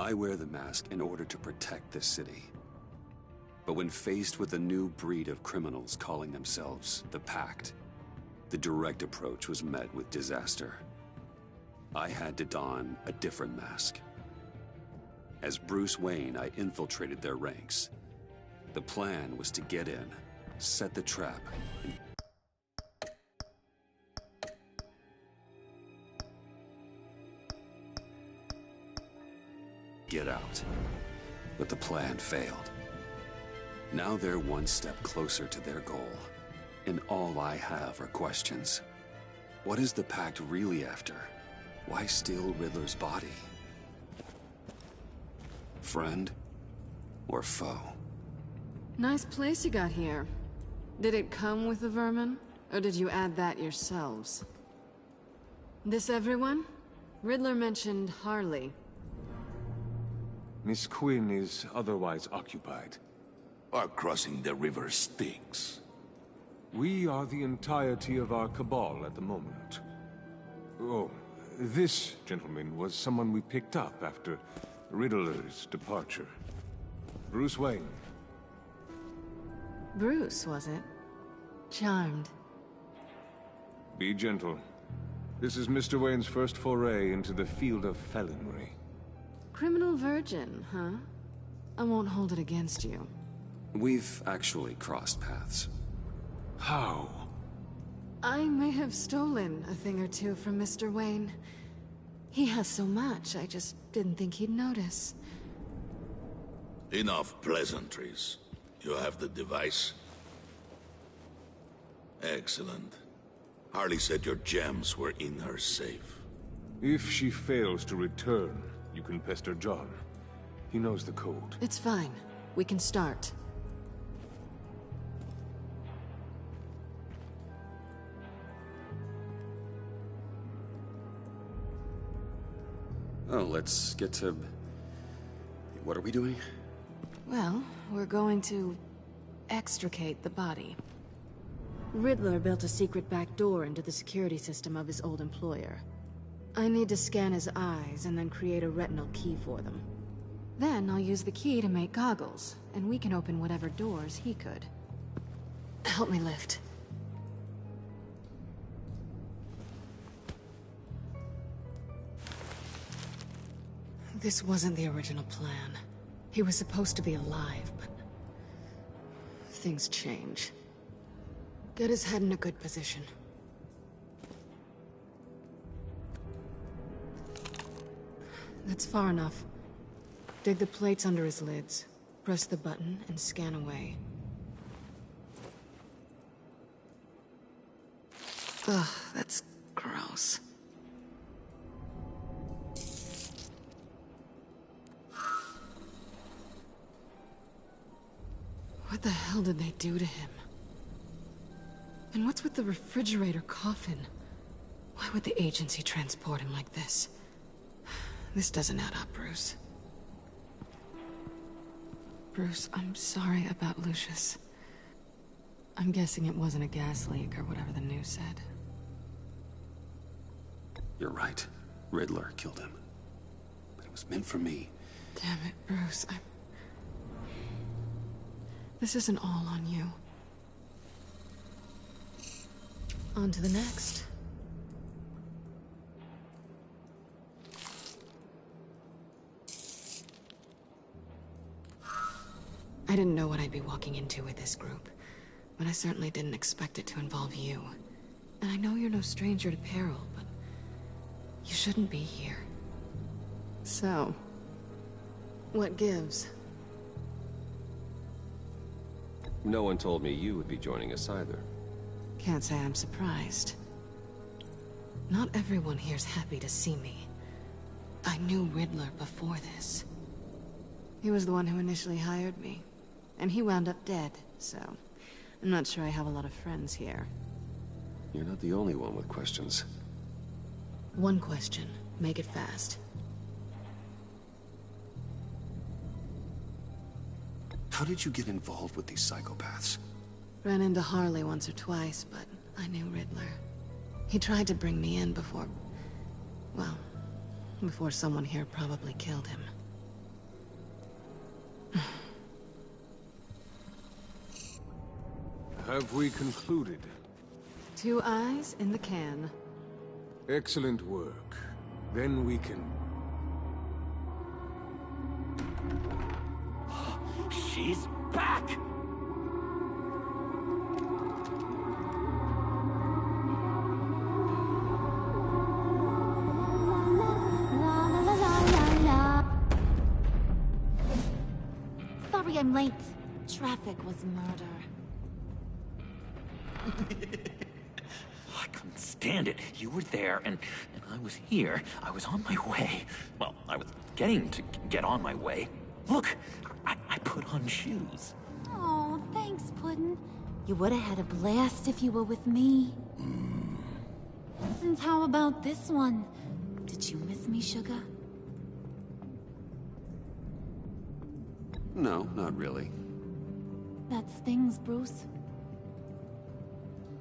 I wear the mask in order to protect this city. But when faced with a new breed of criminals calling themselves the Pact, the direct approach was met with disaster. I had to don a different mask. As Bruce Wayne, I infiltrated their ranks. The plan was to get in, set the trap, and get out. But the plan failed. Now they're one step closer to their goal, and all I have are questions. What is the Pact really after? Why steal Riddler's body? Friend or foe? Nice place you got here. Did it come with the vermin, or did you add that yourselves? This everyone? Riddler mentioned Harley. Miss Quinn is otherwise occupied. Our crossing the river Styx. We are the entirety of our cabal at the moment. Oh, this gentleman was someone we picked up after Riddler's departure. Bruce Wayne. Bruce, was it? Charmed. Be gentle. This is Mr. Wayne's first foray into the field of felonry. Criminal virgin, huh? I won't hold it against you. We've actually crossed paths. How? I may have stolen a thing or two from Mr. Wayne. He has so much, I just didn't think he'd notice. Enough pleasantries. You have the device? Excellent. Harley said your gems were in her safe. If she fails to return, you can pester John. He knows the code. It's fine. We can start. Oh, let's get to... What are we doing? Well, we're going to extricate the body. Riddler built a secret back door into the security system of his old employer. I need to scan his eyes and then create a retinal key for them. Then I'll use the key to make goggles, and we can open whatever doors he could. Help me lift. This wasn't the original plan. He was supposed to be alive, but... things change. Get his head in a good position. That's far enough. Dig the plates under his lids. Press the button and scan away. Ugh, that's gross. What the hell did they do to him? And what's with the refrigerator coffin? Why would the agency transport him like this? This doesn't add up, Bruce. Bruce, I'm sorry about Lucius. I'm guessing it wasn't a gas leak or whatever the news said. You're right. Riddler killed him. But it was meant for me. Damn it, Bruce. This isn't all on you. On to the next. I didn't know what I'd be walking into with this group, but I certainly didn't expect it to involve you. And I know you're no stranger to peril, but you shouldn't be here. So, what gives? No one told me you would be joining us either. Can't say I'm surprised. Not everyone here's happy to see me. I knew Riddler before this. He was the one who initially hired me. And he wound up dead, so... I'm not sure I have a lot of friends here. You're not the only one with questions. One question. Make it fast. How did you get involved with these psychopaths? Ran into Harley once or twice, but I knew Riddler. He tried to bring me in before... well, before someone here probably killed him. Have we concluded? 2 eyes in the can. Excellent work. Then we can... She's back! Sorry I'm late. Traffic was murder. I couldn't stand it. You were there, and I was here. I was on my way. Well, I was getting to get on my way. Look, I put on shoes. Oh, thanks, Puddin'. You would have had a blast if you were with me. And how about this one? Did you miss me, Sugar? No, not really. That stings, Bruce.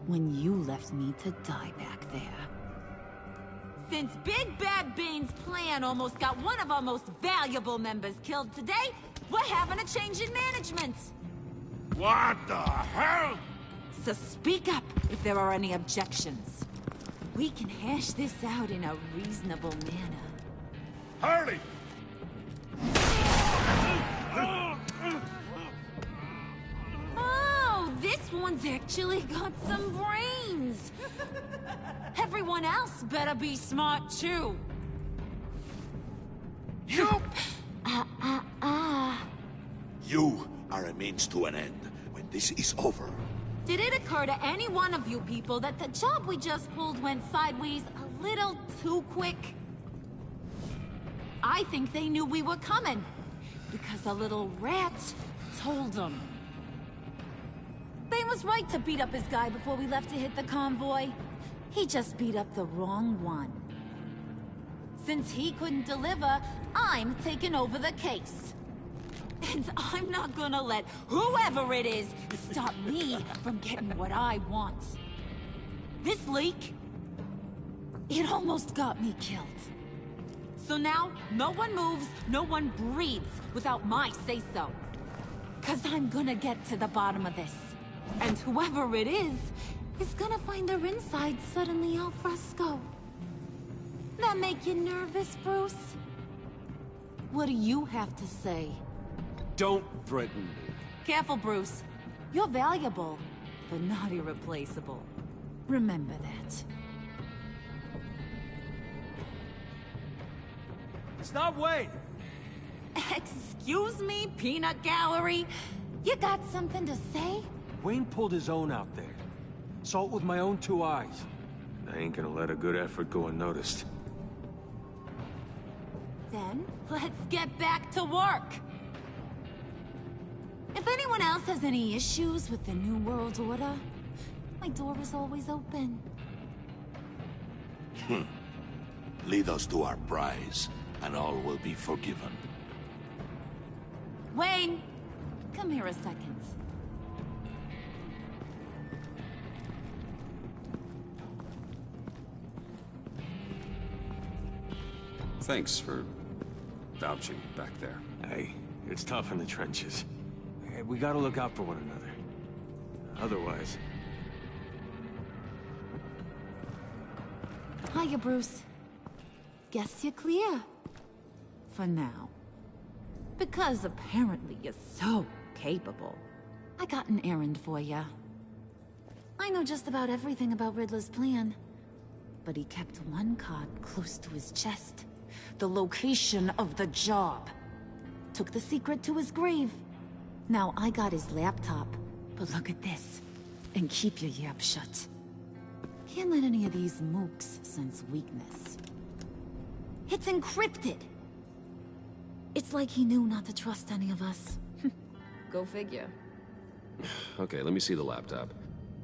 When you left me to die back there. Since Big Bad Bean's plan almost got one of our most valuable members killed today, we're having a change in management. What the hell? So speak up if there are any objections. We can hash this out in a reasonable manner. Harley! Oh, this one's actually got some brains. Everyone else better be smart too. You! You are a means to an end. When this is over, Did it occur to any one of you people that the job we just pulled went sideways a little too quick? I think they knew we were coming, because a little rat told them. Bane was right to beat up his guy before we left to hit the convoy. He just beat up the wrong one. Since he couldn't deliver, I'm taking over the case. And I'm not gonna let whoever it is stop me from getting what I want. This leak, it almost got me killed. So now, no one moves, no one breathes without my say-so. 'Cause I'm gonna get to the bottom of this. And whoever it is gonna find their inside suddenly al fresco. That make you nervous, Bruce? What do you have to say? Don't threaten me. Careful, Bruce. You're valuable, but not irreplaceable. Remember that. Stop, wait! Excuse me, peanut gallery? You got something to say? Wayne pulled his own out there. Saw it with my own 2 eyes. I ain't gonna let a good effort go unnoticed. Then, let's get back to work. If anyone else has any issues with the New World Order, my door is always open. lead us to our prize, and all will be forgiven. Wayne, come here a second. Thanks for vouching back there. Hey, it's tough in the trenches. Hey, we gotta look out for one another. Otherwise... Hiya, Bruce. Guess you're clear. For now. Because apparently you're so capable. I got an errand for you. I know just about everything about Riddler's plan. But he kept one card close to his chest. The location of the job. Took the secret to his grave. Now I got his laptop. But look at this. And keep your yap shut. Can't let any of these mooks sense weakness. It's encrypted. It's like he knew not to trust any of us. Go figure. Okay, let me see the laptop.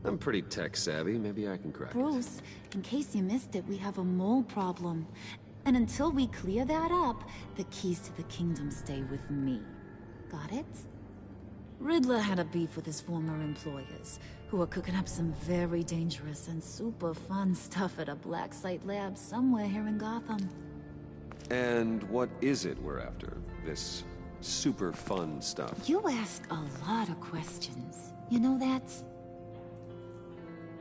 I'm pretty tech savvy. Maybe I can crack it. Bruce, in case you missed it, we have a mole problem. And until we clear that up, the keys to the kingdom stay with me. Got it? Riddler had a beef with his former employers, who are cooking up some very dangerous and super fun stuff at a black site lab somewhere here in Gotham. And what is it we're after? This super fun stuff. You ask a lot of questions. You know that?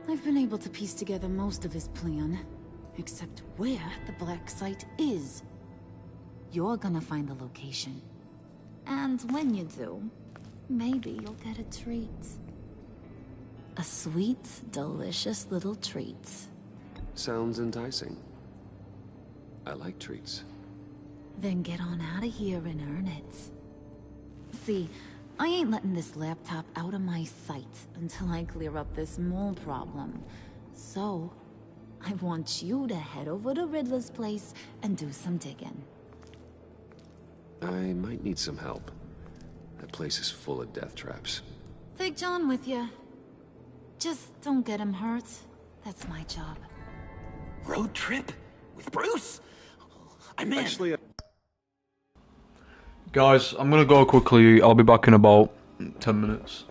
I've been able to piece together most of his plan, except where the black site is. You're gonna find the location. And when you do, maybe you'll get a treat. A sweet, delicious little treat. Sounds enticing. I like treats. Then get on out of here and earn it. See, I ain't letting this laptop out of my sight until I clear up this mole problem. So, I want you to head over to Riddler's place and do some digging. I might need some help. That place is full of death traps. Take John with you. Just don't get him hurt. That's my job. Road trip? With Bruce? I'm in. Actually, Guys, I'm gonna go quickly. I'll be back in about 10 minutes.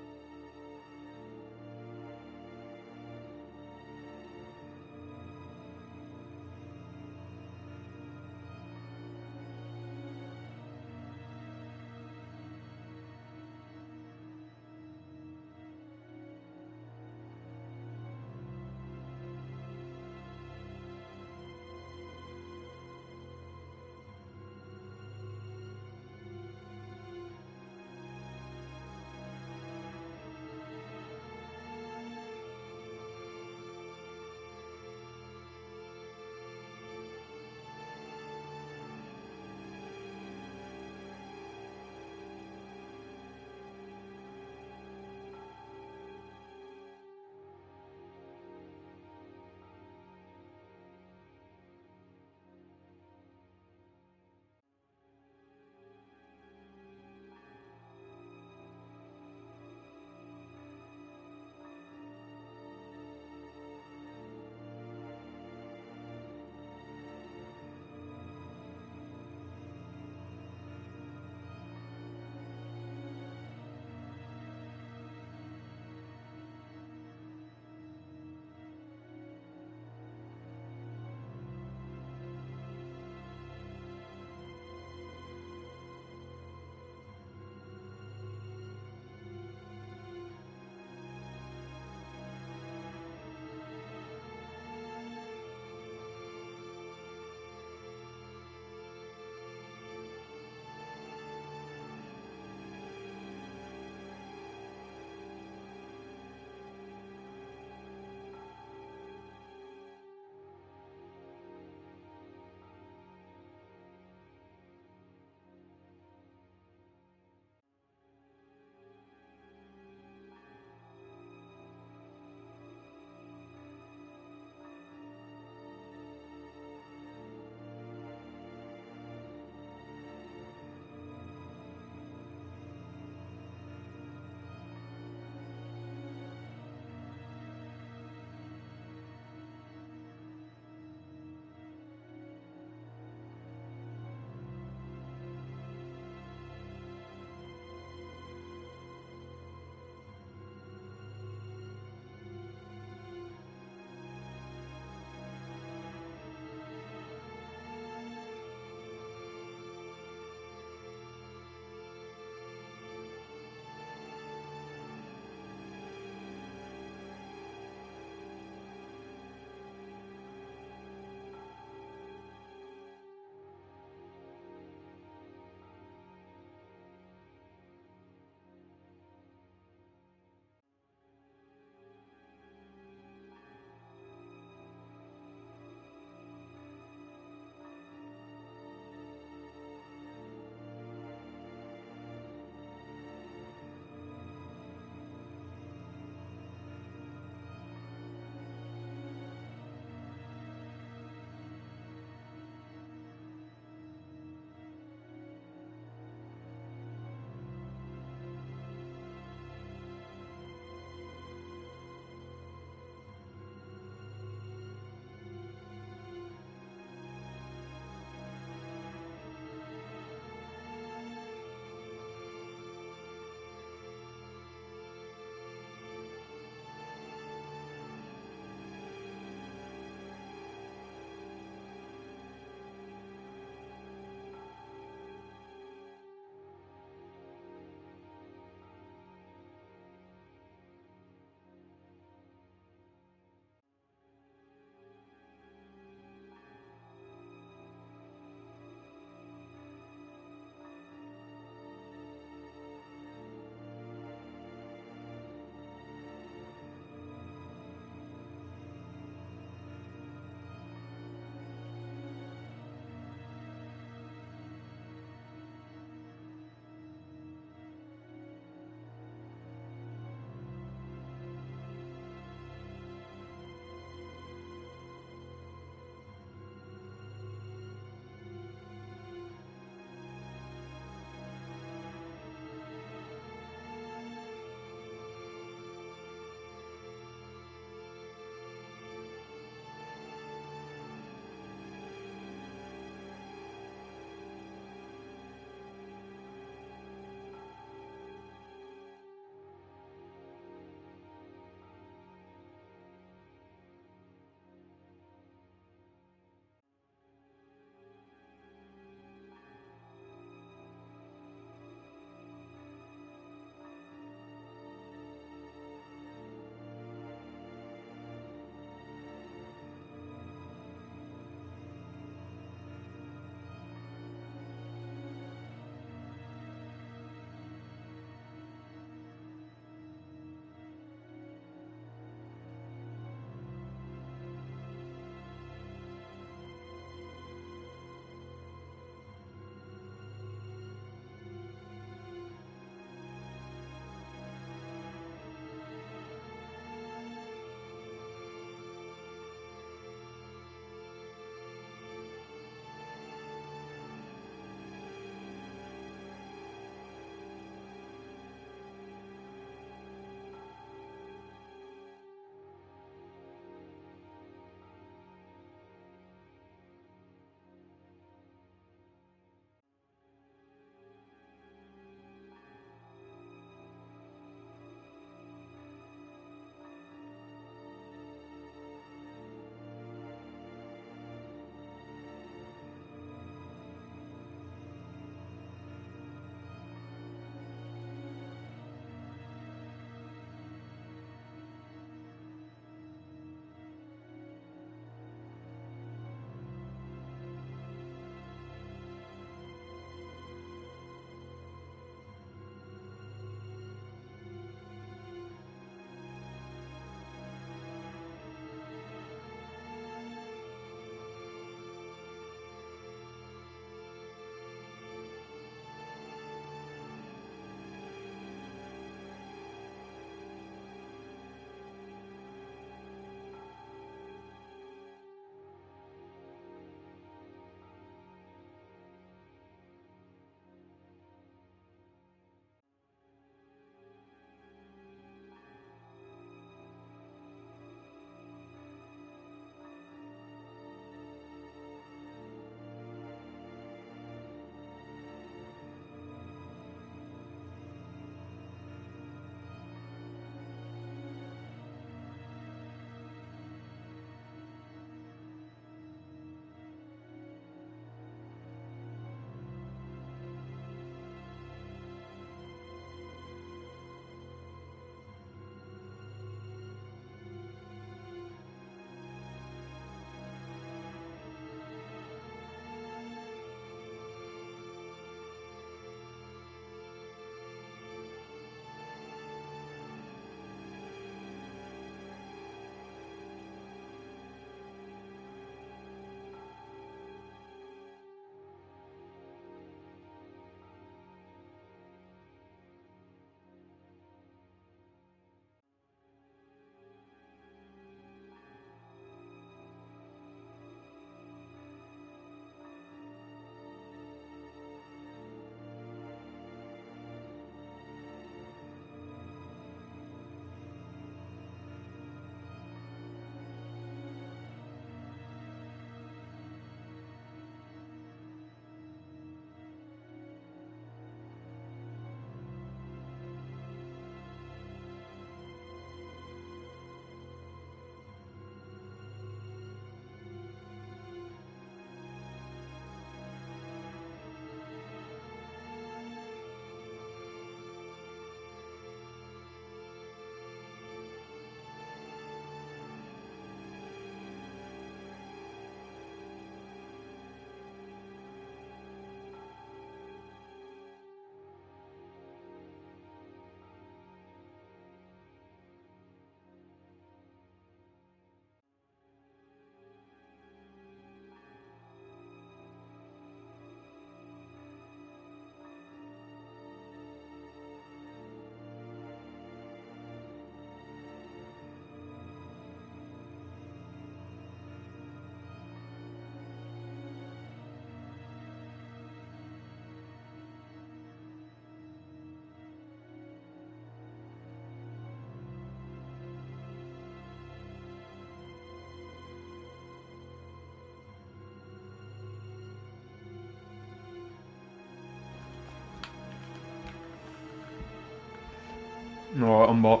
Alright, I'm back.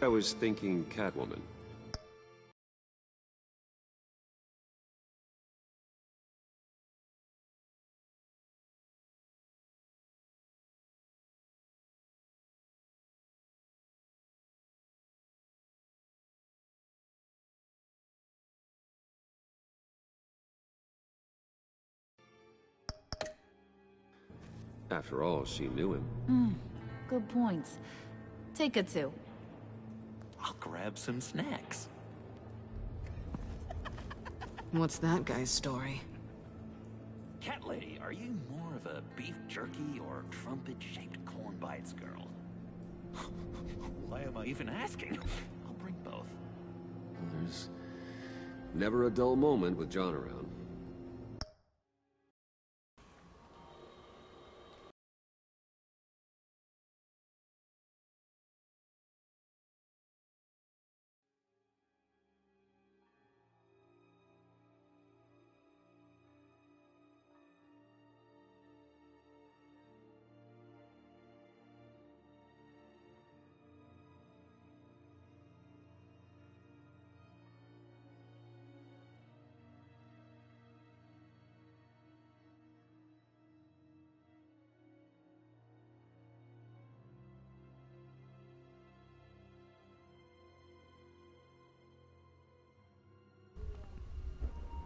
I was thinking Catwoman. After all, she knew him. Good points. Take a two. I'll grab some snacks. What's that guy's story? Cat lady, are you more of a beef jerky or trumpet-shaped corn bites girl? Why am I even asking? I'll bring both. There's never a dull moment with John around.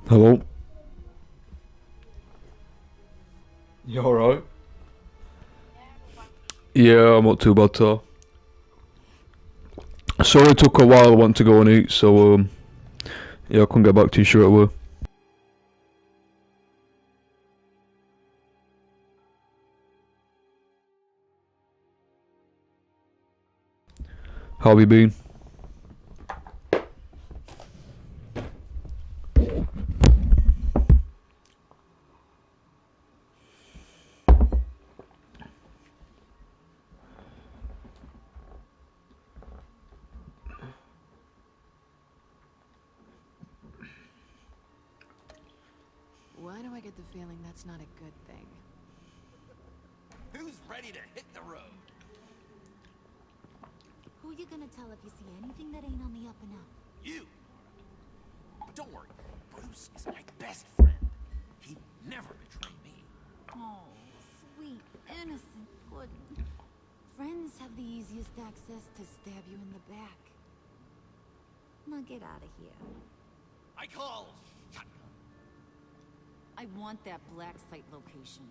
Hello? You alright? Yeah, I'm not too bad, sir. Sorry it took a while, I want to go and eat, so, yeah, I couldn't get back to you straight away. How have you been? Why do I get the feeling that's not a good thing? Who's ready to hit the road? Who you gonna tell if you see anything that ain't on the up and up? You. But don't worry, Bruce is my best friend. He'd never betray me. Oh, sweet, innocent pudding. Friends have the easiest access to stab you in the back. Now get out of here. I call shotgun. I want that black site location.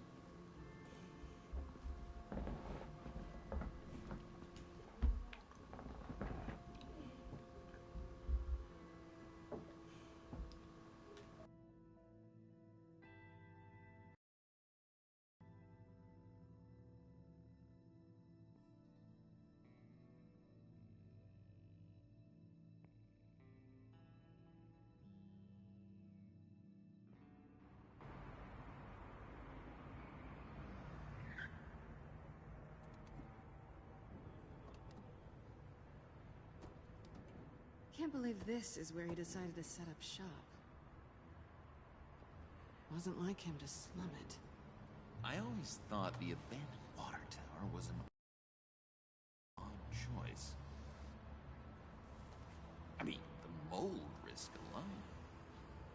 Can't believe this is where he decided to set up shop. Wasn't like him to slum it. I always thought the abandoned water tower was an odd choice. I mean, the mold risk alone.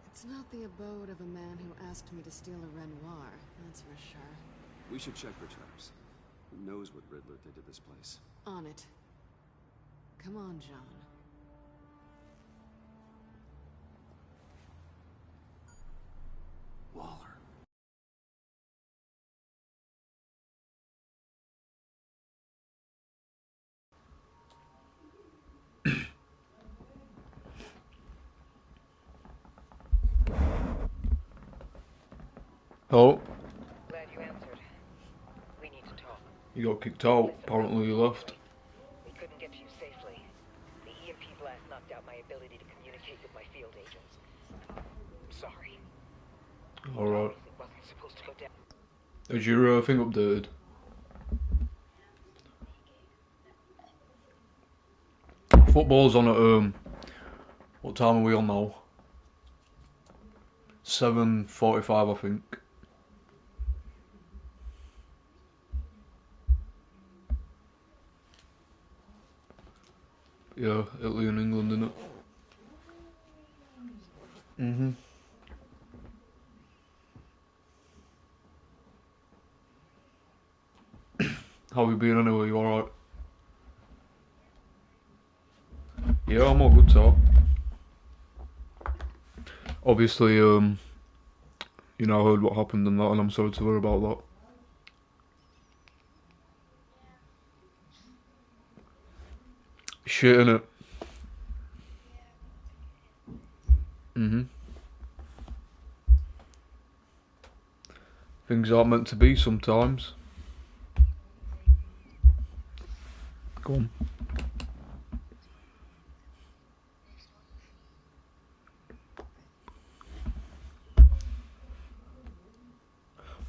It's not the abode of a man who asked me to steal a Renoir, that's for sure. We should check for traps. Who knows what Riddler did to this place? On it. Come on, John. Waller. Hello? Glad you answered. We need to talk. You got kicked out, apparently you left. We couldn't get to you safely. The EMP blast knocked out my ability to communicate with my field agents. Sorry. Alright. It wasn't supposed to go down. Is your thing updated? Football's on at, what time are we on now? 7:45, I think. Yeah, Italy and England, innit? Mhm. How you been anyway? You alright? Yeah, I'm all good, so. Obviously, you know, I heard what happened and that, and I'm sorry to hear about that. Shit, innit? Mhm. Things aren't meant to be sometimes. Go on.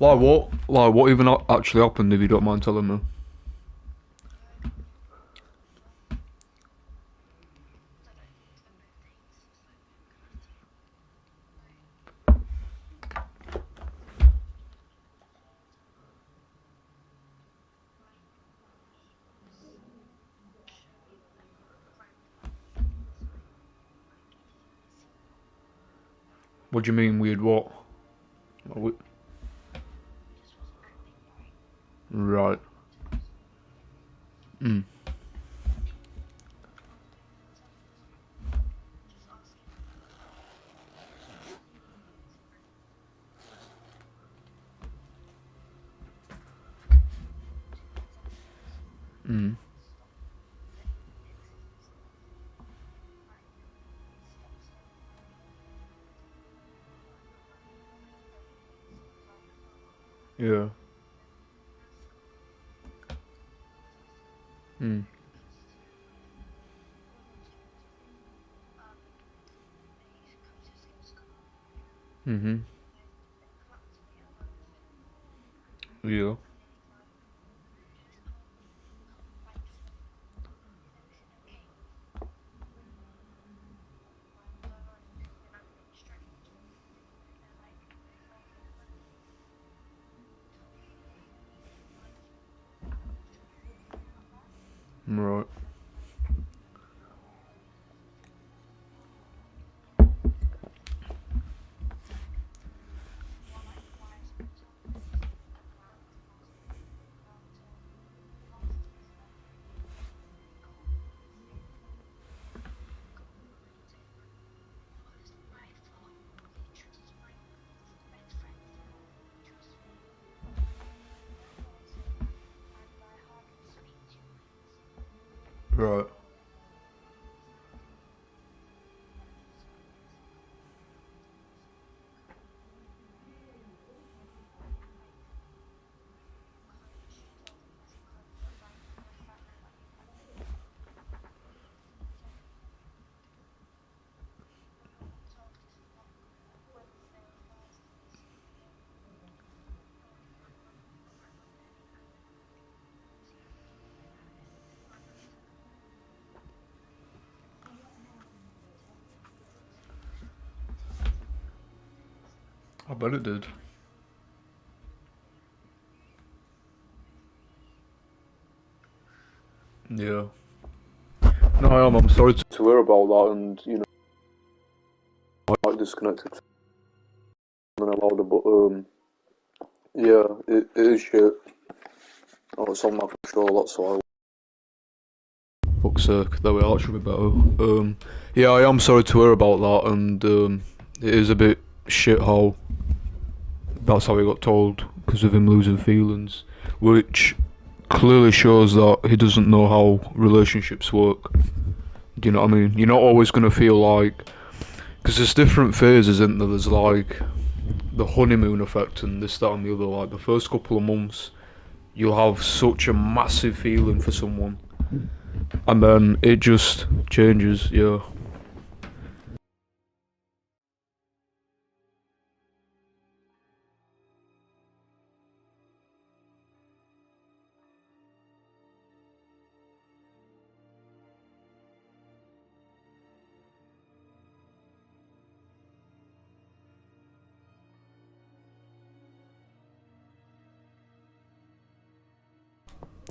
Like what? Like what even actually happened, if you don't mind telling me? What do you mean weird what? Right. Mm. Mm. Yeah. Mm. Mhm. Yeah. Right. Right. I bet it did. Yeah. No, I'm sorry to hear about that, and you know, I like disconnected from an louder, but yeah, it is shit. Oh, it's on my control, that's why. Fuck's sake, there we are, that should be better. Yeah, I am sorry to hear about that, and it is a bit shit how that's how he got told because of him losing feelings, which clearly shows that he doesn't know how relationships work. Do you know what I mean? You're not always going to feel like, because there's different phases, isn't there? There's like the honeymoon effect and this, that, and the other. Like the first couple of months, you'll have such a massive feeling for someone, and then it just changes. Yeah.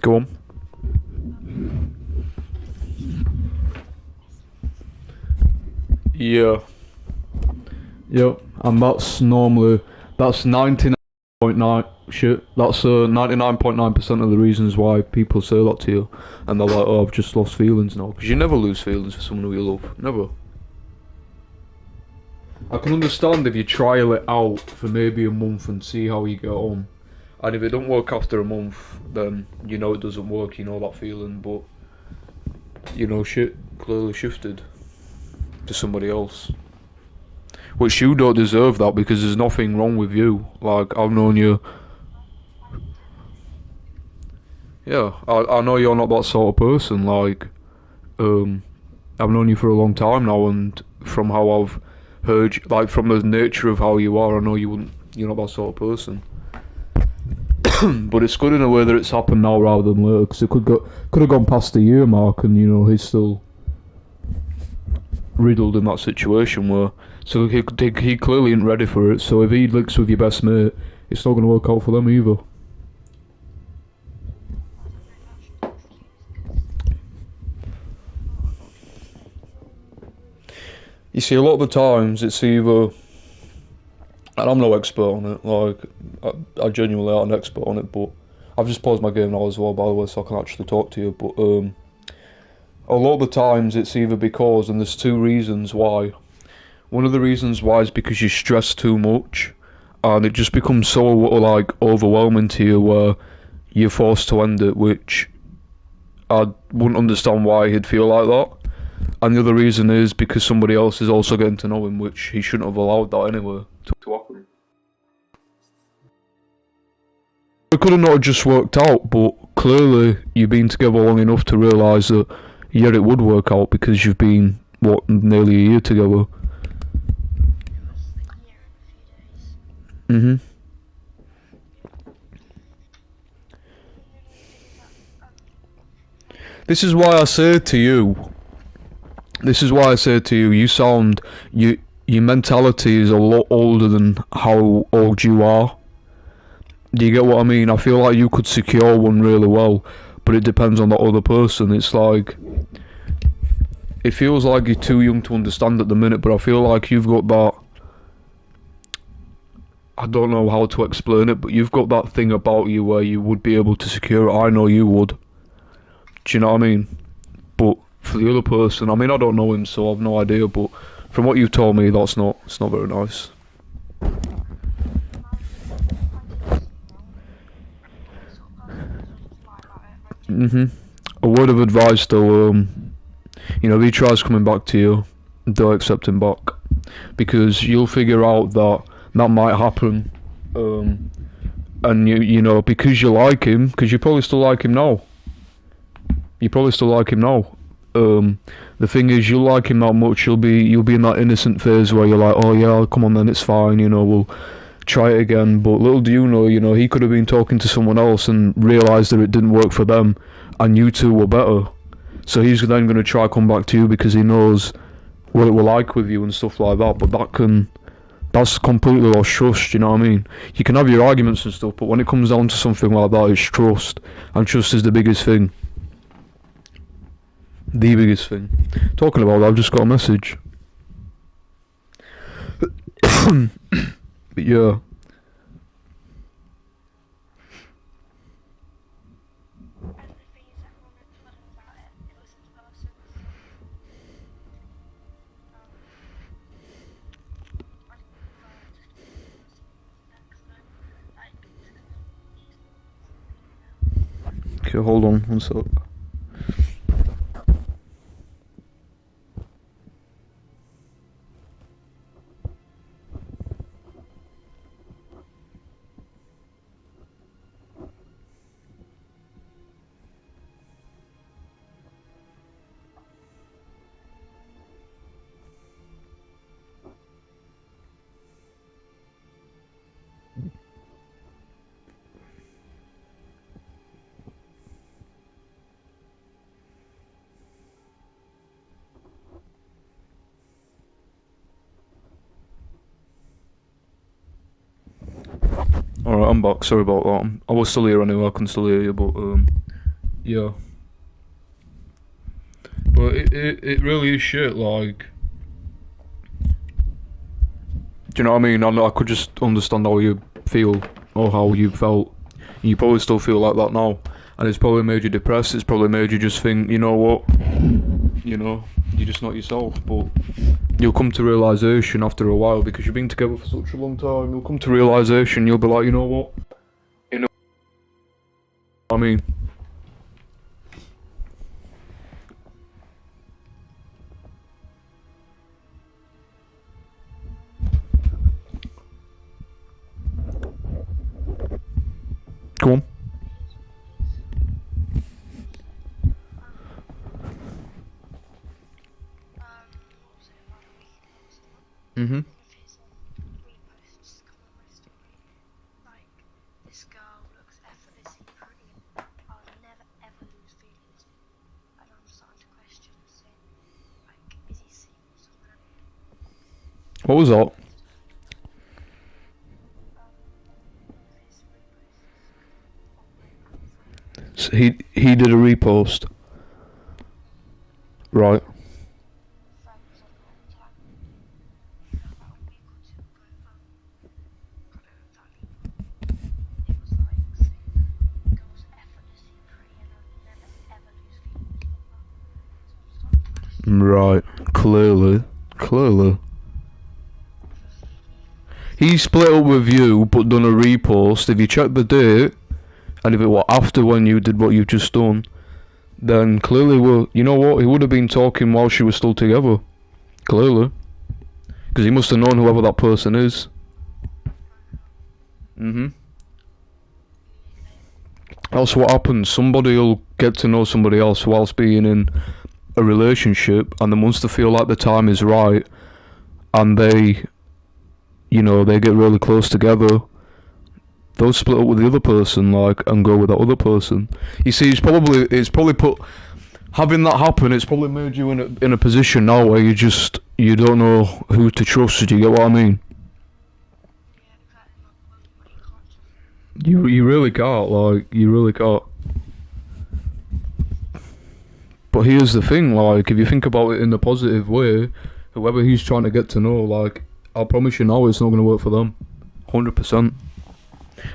Go on. Yeah. Yep. And that's 99.9 shit. That's 99.9% of the reasons why people say that to you, and they're like, "Oh, I've just lost feelings now," because you never lose feelings for someone who you love. Never. I can understand if you trial it out for maybe a month and see how you get on. And if it don't work after a month, then you know it doesn't work, you know that feeling, but you know shit clearly shifted to somebody else. Which you don't deserve that, because there's nothing wrong with you. Like, I've known you. Yeah, I know you're not that sort of person, like, I've known you for a long time now, and from how I've heard, like, from the nature of how you are, I know you're not that sort of person. But it's good in a way that it's happened now rather than later, because it could have gone past the year mark, and you know he's still riddled in that situation where. So he clearly ain't ready for it. So if he links with your best mate, it's not going to work out for them either. You see, a lot of the times it's either, and I'm no expert on it. Like, I genuinely aren't an expert on it, but I've just paused my game now as well, by the way, so I can actually talk to you. But a lot of the times it's either because, and there's two reasons why. One of the reasons why is because you stress too much, and it just becomes so like overwhelming to you where you're forced to end it, which I wouldn't understand why he'd feel like that. And the other reason is because somebody else is also getting to know him, which he shouldn't have allowed that anyway to happen. It could have not just worked out, but clearly you've been together long enough to realise that, yeah, it would work out, because you've been, what, nearly a year together. Mhm. This is why I say to you, your mentality is a lot older than how old you are. Do you get what I mean? I feel like you could secure one really well, but it depends on the other person. It's like, it feels like you're too young to understand at the minute, but I feel like you've got that, I don't know how to explain it, but you've got that thing about you where you would be able to secure it. I know you would. Do you know what I mean? But for the other person, I mean, I don't know him, so I've no idea, but from what you've told me, it's not very nice. A word of advice though, you know, if he tries coming back to you, don't accept him back, because you'll figure out that might happen, and you know, because you like him, because you probably still like him now. The thing is, you'll like him that much, you'll be in that innocent phase where you're like, oh yeah, come on then, it's fine, you know, we'll try it again. But little do you know, he could have been talking to someone else and realised that it didn't work for them, and you two were better. So he's then going to try come back to you because he knows what it will like with you and stuff like that. But that's completely lost trust, you know what I mean? You can have your arguments and stuff, but when it comes down to something like that, it's trust. And trust is the biggest thing. The biggest thing. Talking about that, I've just got a message. But yeah. Okay, hold on one sec. Alright, I'm back, sorry about that. I was still here anyway, I can still hear you, but yeah. But it really is shit, like, you know what I mean? I could just understand how you feel, or how you felt. You probably still feel like that now. And it's probably made you depressed, it's probably made you just think, you know what? You know, you're just not yourself, but you'll come to realisation after a while, because you've been together for such a long time, you'll come to realisation, you'll be like, you know what? You know what I mean? Go on. Mm-hmm. What was that? So he did a repost. Right. Right. Clearly. He split up with you, but done a repost. If you check the date, and if it were after when you did what you've just done, then clearly, well, you know what? He would have been talking while she was still together. Clearly. Because he must have known whoever that person is. Mm-hmm. That's what happens. Somebody will get to know somebody else whilst being in a relationship, and then once they feel like the time is right, and they, you know, they get really close together, they'll split up with the other person, like, and go with that other person. You see, it's probably put, having that happen, it's probably made you in a position now where you don't know who to trust. Do you get what I mean? You really can't, like, you really can't. But here's the thing, like, if you think about it in a positive way, whoever he's trying to get to know, like, I promise you now it's not going to work for them. 100%.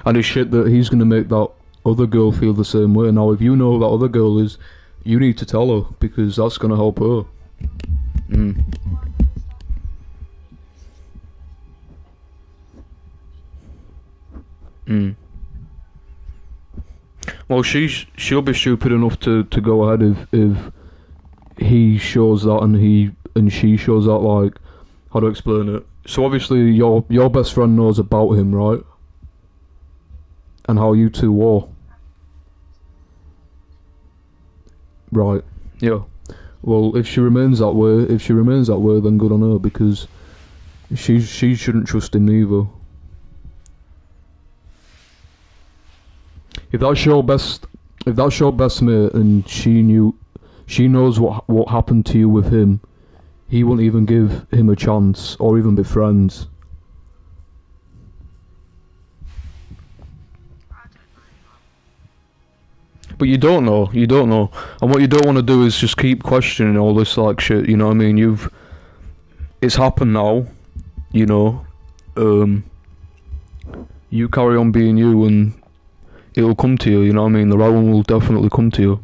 And it's shit that he's going to make that other girl feel the same way. Now, if you know who that other girl is, you need to tell her, because that's going to help her. Well, she'll be stupid enough to go ahead if he shows that and she shows that, like, how to explain it. So obviously your best friend knows about him, right? And how you two were. Right. Yeah. Well, if she remains that way, then good on her, because she shouldn't trust him neither. If that's your best mate and she knows what happened to you with him, he won't even give him a chance or even be friends. But you don't know, and what you don't want to do is just keep questioning all this, like, shit. You know what I mean? It's happened now. You know, you carry on being you, and it'll come to you. You know what I mean? The right one will definitely come to you.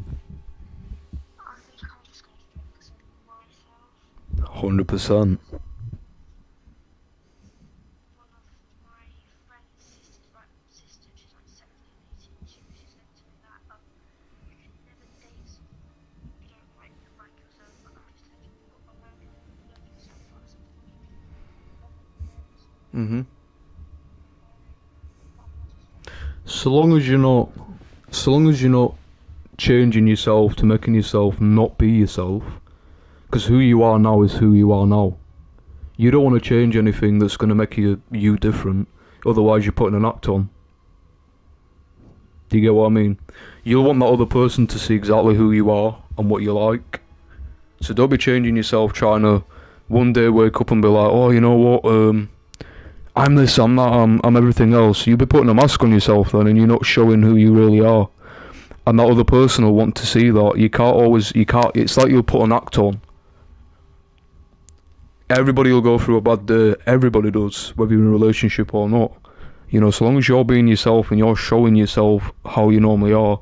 100%. So long as you're not changing yourself to making yourself not be yourself, because who you are now is who you are now. You don't want to change anything that's going to make you different, otherwise you're putting an act on. Do you get what I mean? You'll want that other person to see exactly who you are and what you like. So don't be changing yourself, trying to one day wake up and be like, oh, you know what, I'm this, I'm that, I'm everything else. You'll be putting a mask on yourself then, and you're not showing who you really are. And that other person will want to see that. You can't, it's like you'll put an act on. everybody will go through a bad day. Everybody does, whether you're in a relationship or not. You know, so long as you're being yourself and you're showing yourself how you normally are,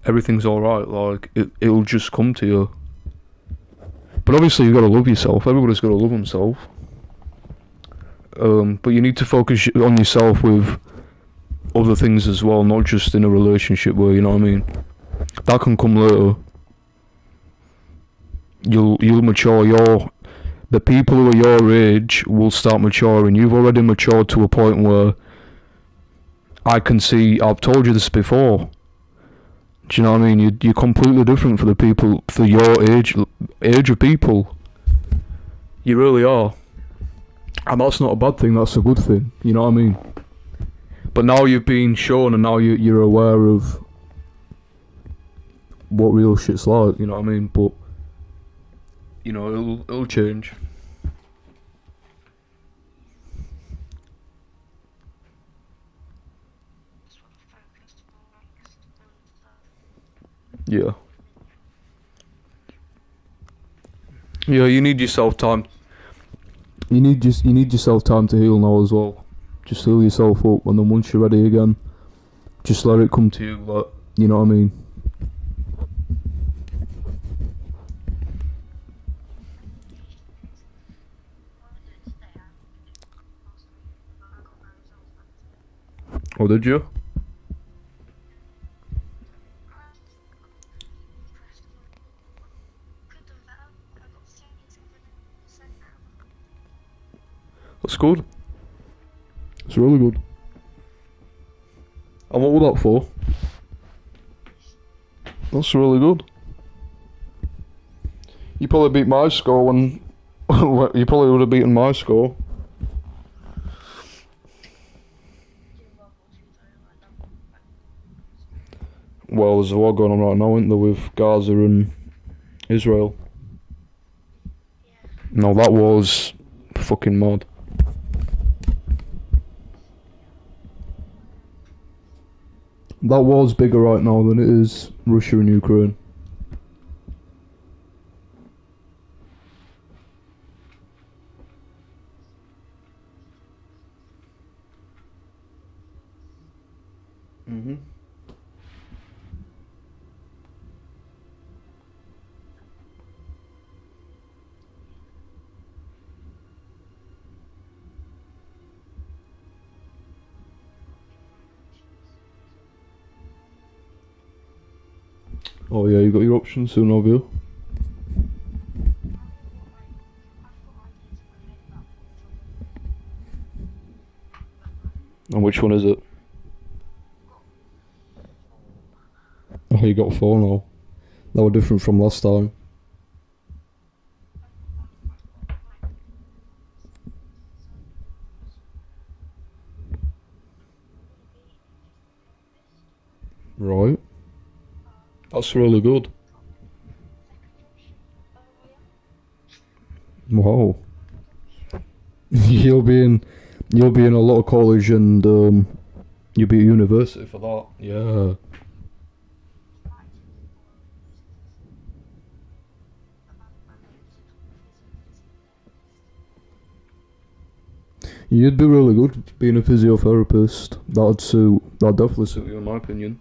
everything's alright. Like, it'll just come to you. But obviously you gotta love yourself. Everybody's gotta love themselves. But you need to focus on yourself with other things as well, not just in a relationship where, you know what I mean? That can come later. You'll mature. The people who are your age will start maturing. You've already matured to a point where I can see, I've told you this before. Do you know what I mean? You're completely different for the people, for your age of people. You really are. And that's not a bad thing, that's a good thing. You know what I mean? But now you've been shown and now you're aware of what real shit's like, you know what I mean? But, you know, it'll change. Yeah. Yeah, you need yourself time. You need yourself time to heal now as well. Just heal yourself up, and then once you're ready again, just let it come to you. Like, you know what I mean? Oh, did you? That's good. It's really good. And what was that for? That's really good. You probably beat my score when... you probably would have beaten my score. Well, there's a war going on right now, isn't there, with Gaza and Israel? No, that was fucking mad. That war's bigger right now than it is Russia and Ukraine. Mhm. Oh yeah, you got your options soon, have you? And which one is it? Oh, you got 4 now. That were different from last time. Right. That's really good. Wow. you'll be in a lot of college and you'll be at university for that. Yeah. You'd be really good being a physiotherapist. That'd definitely suit you in my opinion.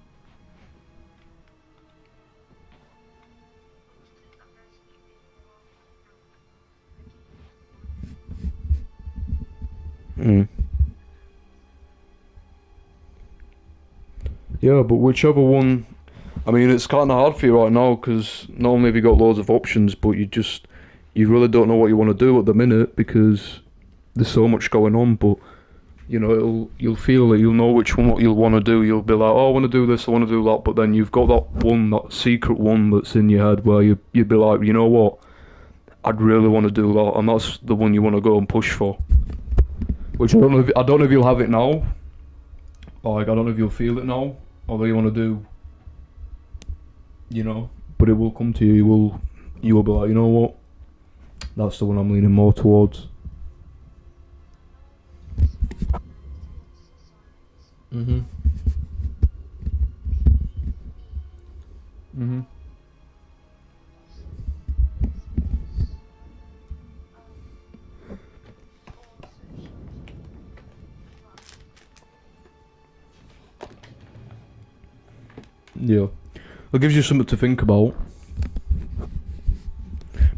Mm. Yeah, but whichever one... I mean, it's kind of hard for you right now because not only have you got loads of options, but you really don't know what you want to do at the minute because there's so much going on. But you know, you'll feel it. You'll know which one what you'll want to do. You'll be like, oh, I want to do this, I want to do that. But then you've got that secret one that's in your head where you'd be like, you know what, I'd really want to do that, and that's the one you want to go and push for. Which I don't know if you'll have it now. Like, I don't know if you'll feel it now, although you want to do, you know, but it will come to you. You will be like, you know what, that's the one I'm leaning more towards. Mhm. Mhm. Yeah. It gives you something to think about.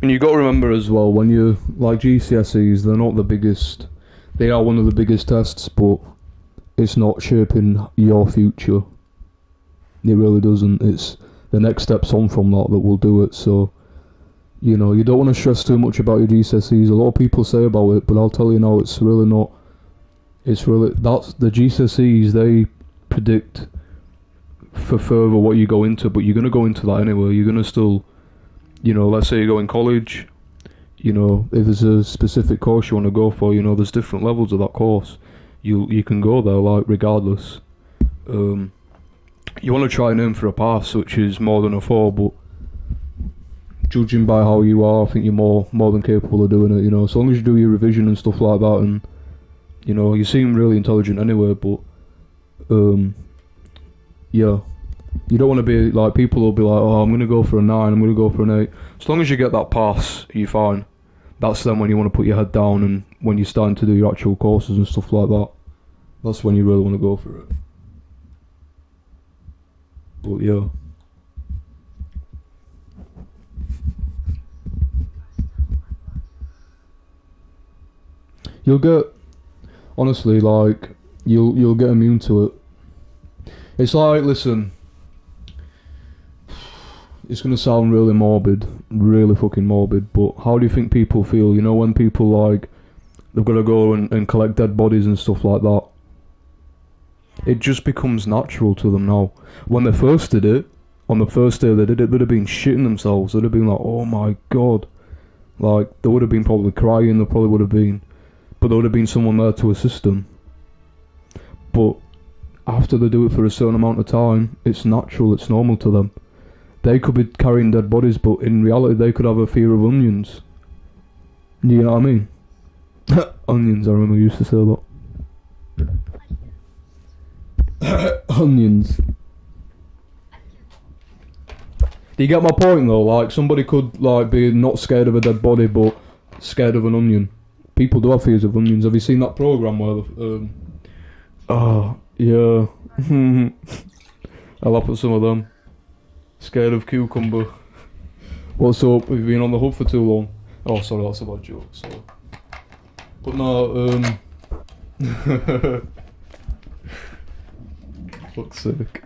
And you got to remember as well, when you like GCSEs, they're not the biggest. They are one of the biggest tests, but it's not shaping your future. It really doesn't. It's the next steps on from that will do it. So, you know, you don't want to stress too much about your GCSEs. A lot of people say about it, but I'll tell you now, it's really not. It's really, that's the GCSEs. They predict for further what you go into, but you're gonna go into that anyway. You're gonna still, you know, let's say you go in college. You know, if there's a specific course you want to go for, you know, there's different levels of that course. You can go there, like, regardless. You want to try and aim for a pass, which is more than a 4, but judging by how you are, I think you're more than capable of doing it, you know. So long as you do your revision and stuff like that, and, you know, you seem really intelligent anyway, but, yeah. You don't want to be, like, people will be like, oh, I'm going to go for a 9, I'm going to go for an 8. As long as you get that pass, you're fine. That's then when you want to put your head down, and when you're starting to do your actual courses and stuff like that. That's when you really want to go for it. But yeah. You'll get, honestly, like, you'll get immune to it. It's like, listen, it's gonna sound really morbid, really fucking morbid, but how do you think people feel, you know, when people, like, they've got to go and collect dead bodies and stuff like that? It just becomes natural to them now. When they first did it, on the first day they did it, they'd have been shitting themselves. They'd have been like, oh my god. Like, they would have been probably crying, they probably would have been. But there would have been someone there to assist them. But after they do it for a certain amount of time, it's natural, it's normal to them. They could be carrying dead bodies, but in reality they could have a fear of onions. You know what I mean? Onions, I remember you used to say that. Onions. Do you get my point though? Like, somebody could, like, be not scared of a dead body, but scared of an onion. People do have fears of onions. Have you seen that program where oh yeah. I'll laugh at some of them. Scared of cucumber. What's up? Have you been on the hub for too long? Oh, sorry, that's a bad joke. Sorry. But no, fuck's sake.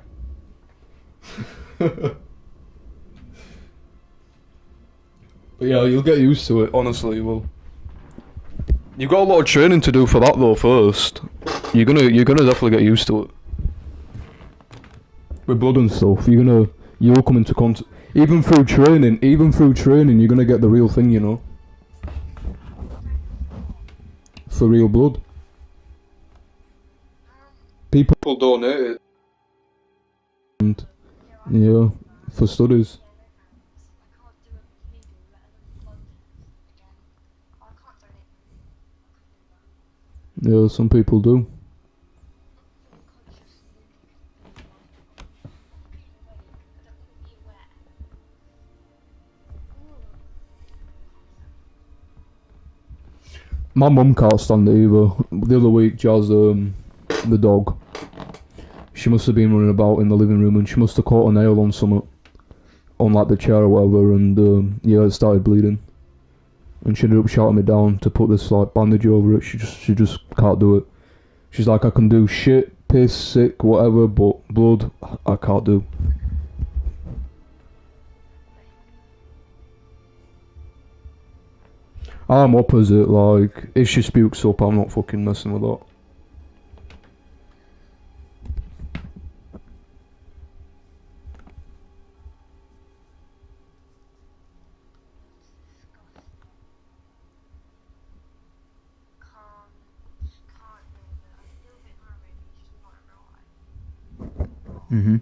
But yeah, you'll get used to it, honestly, you will. You've got a lot of training to do for that though first. You're gonna definitely get used to it. With blood and stuff, you'll come into contact. Even through training, you're gonna get the real thing, you know. For real blood. People donate it. And, yeah, for studies. Yeah, some people do. My mum can't stand it either. The other week, Jazz, the dog, she must have been running about in the living room and she must have caught a nail on something, on like the chair or whatever, and yeah, it started bleeding. And she ended up shouting me down to put this like bandage over it. She just can't do it. She's like, I can do shit, piss, sick, whatever, but blood, I can't do. I'm opposite, like, if she spukes up, I'm not fucking messing with that. Mhm.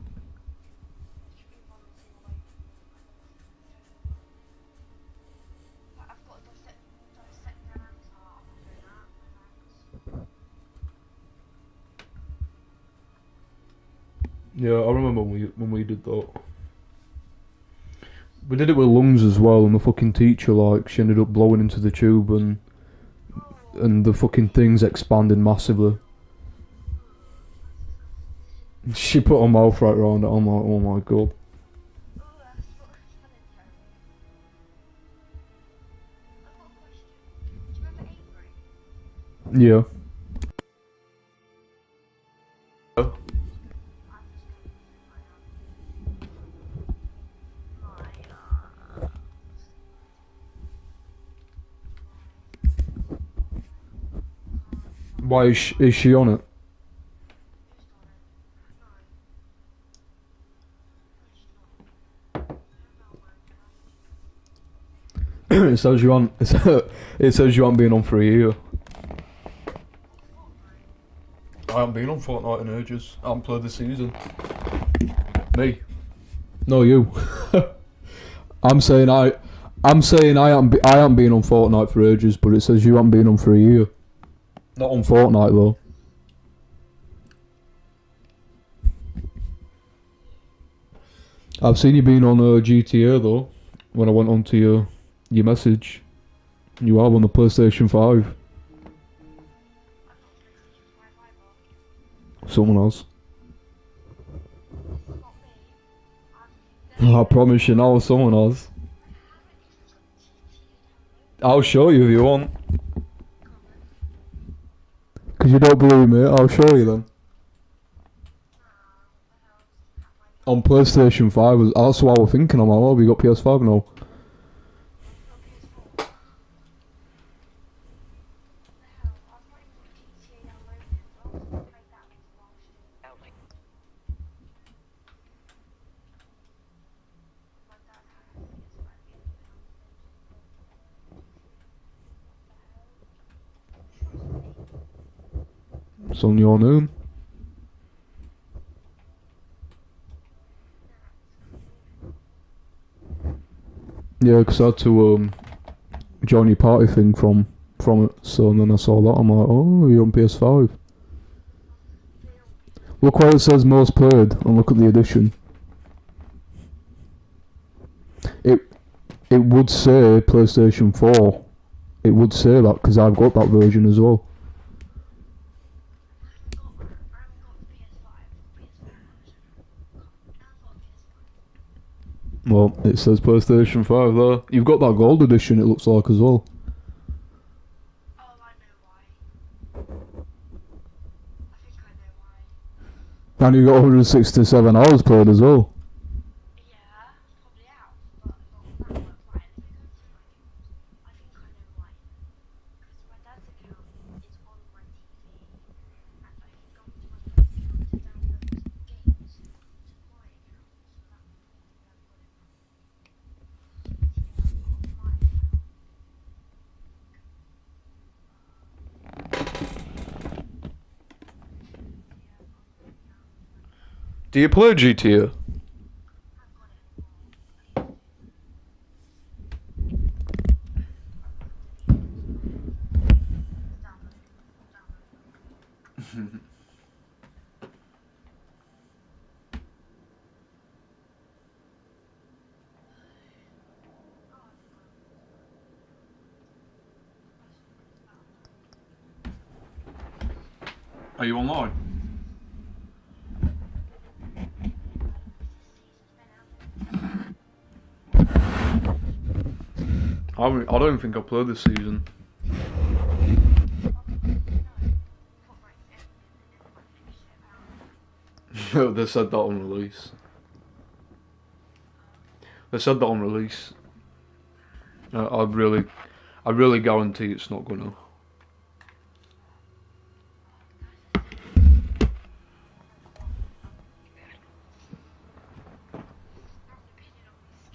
Yeah, I remember when we did that. We did it with lungs as well, and the fucking teacher, like, she ended up blowing into the tube, and the fucking thing's expanding massively. She put her mouth right around it. I'm like, oh my god. Yeah. Why is she on it? It says you aren't. It says you haven't been on for a year. I haven't been on Fortnite in ages. I haven't played this season. Me. No, you. I'm saying I haven't been on Fortnite for ages, but it says you haven't been on for a year. Not on Fortnite though. I've seen you been on GTA though. When I went onto your message, you are on the PlayStation 5. Someone else. I promise you now, someone else. I'll show you if you want. Because you don't believe me, I'll show you then. On PlayStation 5, that's what I was thinking. I'm like, oh, we got PS5 now. It's on your name. Yeah, because I had to join your party thing from it. So and then I saw that. I'm like, oh, you're on PS5. Look where it says most played, and look at the edition. It would say PlayStation 4. It would say that because I've got that version as well. Well, it says PlayStation 5 there. You've got that gold edition, it looks like, as well. And you got 167 hours played as well. Do you play GTA? Are you online? I don't think I played this season. They said that on release. They said that on release. I really guarantee it's not gonna.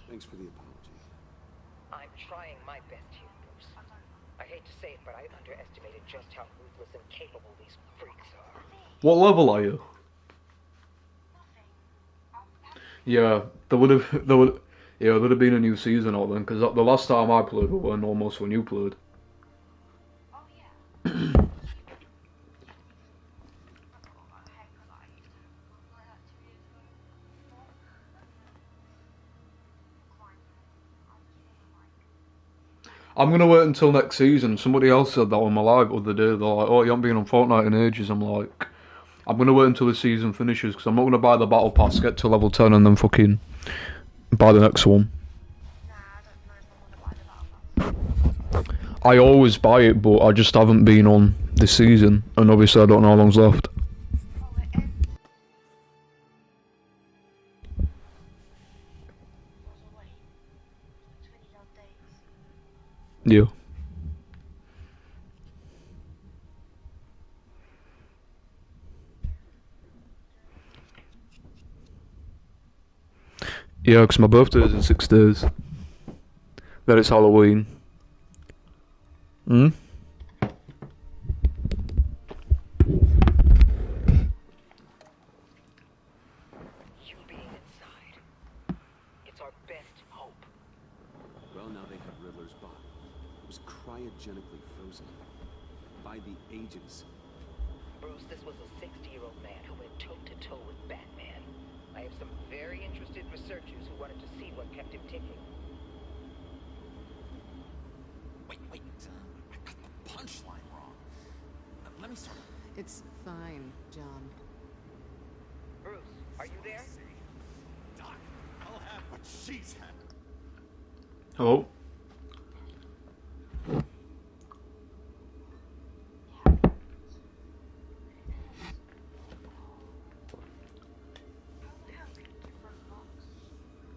Thanks for the apology. I'm trying my best here, Bruce. I hate to say it, but I underestimated just how ruthless and capable these freaks are. What level are you? Yeah, there'd have been a new season out then, because the last time I played was when almost when you played. I'm gonna wait until next season. Somebody else said that on my live the other day. They're like, "Oh, you haven't been on Fortnite in ages." I'm like, I'm gonna wait until the season finishes because I'm not gonna buy the battle pass, get to level 10, and then fucking buy the next one. I always buy it, but I just haven't been on this season, and obviously I don't know how long's left. Yeah. Yeah, because my birthday is in 6 days. Then it's Halloween. Hmm? You being inside. It's our best hope. Well, now they have Riddler's body. It was cryogenically frozen. By the agents. Bruce, this was a 60-year-old man who went toe-to-toe with Batman. I have some very interested researchers who wanted to see what kept him ticking. Wait, I got the punchline wrong. Let me start. It's fine, John. Bruce, are you there? Doc, I'll have what she's had. Hello?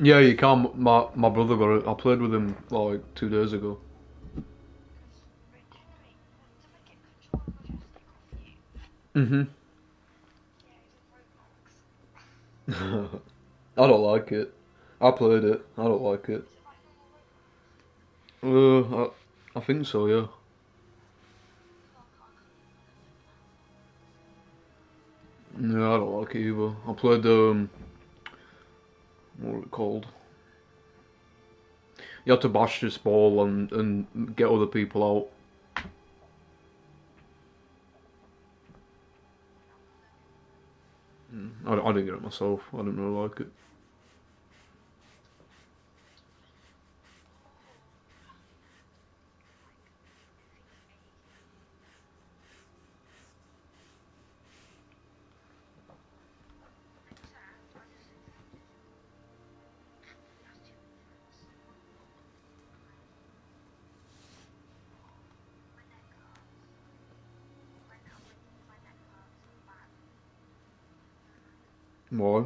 Yeah, you can. My brother got it. I played with him like 2 days ago. Mhm. I don't like it. I played it. I don't like it. I think so, yeah. Yeah, I don't like it either. I played what was it called? You had to bash this ball and get other people out. I didn't get it myself. I didn't really like it. Why?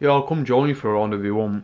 Yeah, I'll come join you for a round if you want.